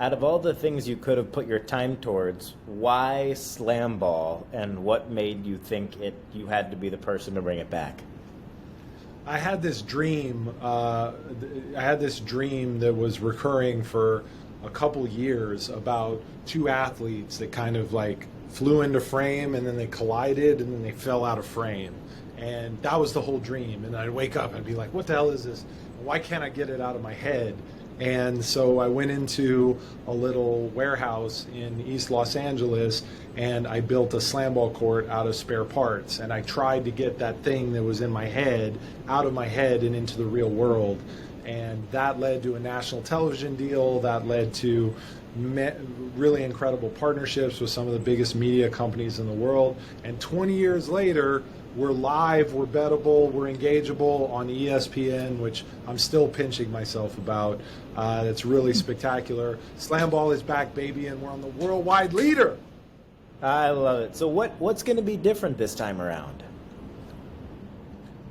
Out of all the things you could have put your time towards, why slam ball, and what made you think you had to be the person to bring it back? I had this dream. I had this dream that was recurring for a couple years about two athletes that kind of like flew into frame and then they collided and then they fell out of frame. And that was the whole dream. And I'd wake up and be like, what the hell is this? Why can't I get it out of my head? And so I went into a little warehouse in East Los Angeles and I built a slam ball court out of spare parts. And I tried to get that thing that was in my head out of my head and into the real world. And that led to a national television deal. That led to really incredible partnerships with some of the biggest media companies in the world. And 20 years later, we're live, we're bettable, we're engageable on ESPN, which I'm still pinching myself about. It's really spectacular. Slam ball is back, baby, and we're on the worldwide leader. I love it. So what's going to be different this time around?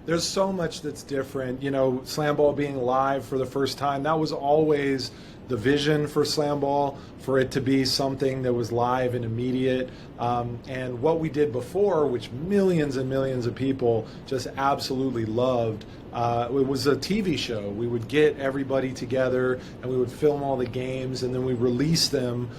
There's so much that's different. You know, slam ball being live for the first time, that was always the vision for slam ball, for it to be something that was live and immediate. And what we did before, which millions and millions of people just absolutely loved, it was a TV show. We would get everybody together and we would film all the games and then we release them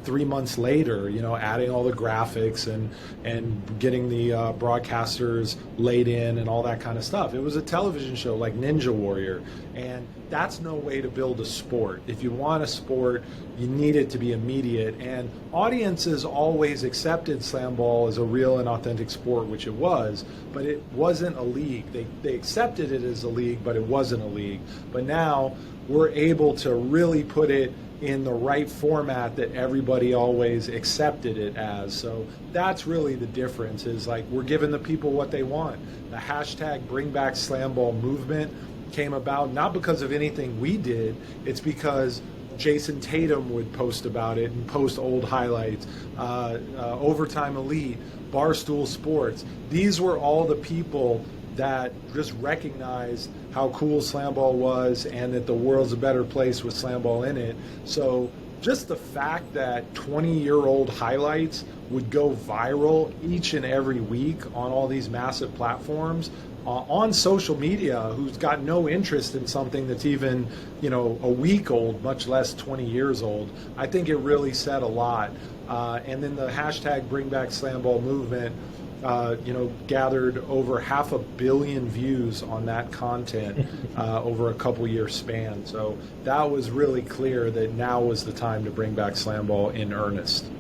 3 months later, you know, adding all the graphics and getting the broadcasters laid in and all that kind of stuff. It was a television show like Ninja Warrior, and that's no way to build a sport. If you want a sport, you need it to be immediate, and audiences always accepted slam ball as a real and authentic sport, which it was, but it wasn't a league. They accepted it as a league, but it wasn't a league. But now we're able to really put it in the right format that everybody always accepted it as. So that's really the difference, is like we're giving the people what they want. The hashtag Bring Back Slam Ball movement came about not because of anything we did, it's because Jason Tatum would post about it and post old highlights, Overtime Elite, Barstool Sports. These were all the people that just recognized how cool slam ball was and that the world's a better place with slam ball in it. So just the fact that 20-year-old highlights would go viral each and every week on all these massive platforms, on social media, who's got no interest in something that's even, you know, a week old, much less 20 years old, I think it really said a lot. And then the hashtag Bring Back Slam Ball movement, you know, gathered over 500 million views on that content over a couple-year span. So that was really clear that now was the time to bring back slam ball in earnest.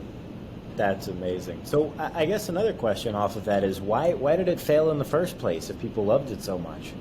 That's amazing. So I guess another question off of that is why did it fail in the first place if people loved it so much?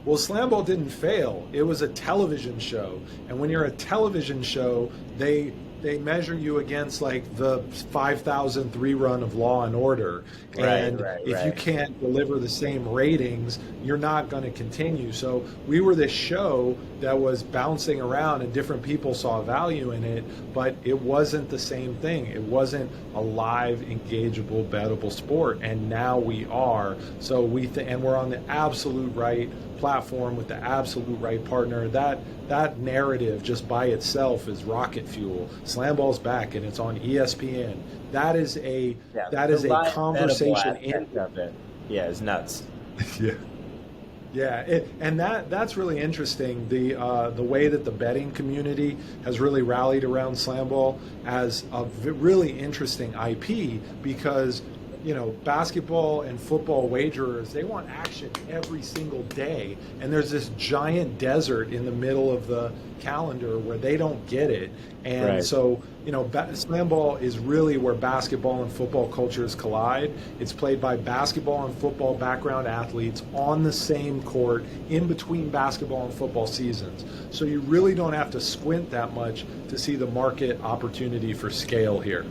Well, slam ball didn't fail. It was a television show, and when you're a television show, they measure you against like the 5,003 run of Law and Order, and if you can't deliver the same ratings, you're not going to continue. So we were this show that was bouncing around, and different people saw value in it, but it wasn't the same thing. It wasn't a live, engageable, bettable sport, and now we are. So and we're on the absolute right platform with the absolute right partner. That narrative just by itself is rocket fuel. Slam ball's back and it's on ESPN. That is a conversation of it. Yeah, it's nuts. Yeah. Yeah, and that's really interesting. The way that the betting community has really rallied around slam ball as a really interesting IP, because you know, basketball and football wagerers, they want action every single day. And there's this giant desert in the middle of the calendar where they don't get it. And so, you know, slam ball is really where basketball and football cultures collide. It's played by basketball and football background athletes on the same court in between basketball and football seasons. So you really don't have to squint that much to see the market opportunity for scale here.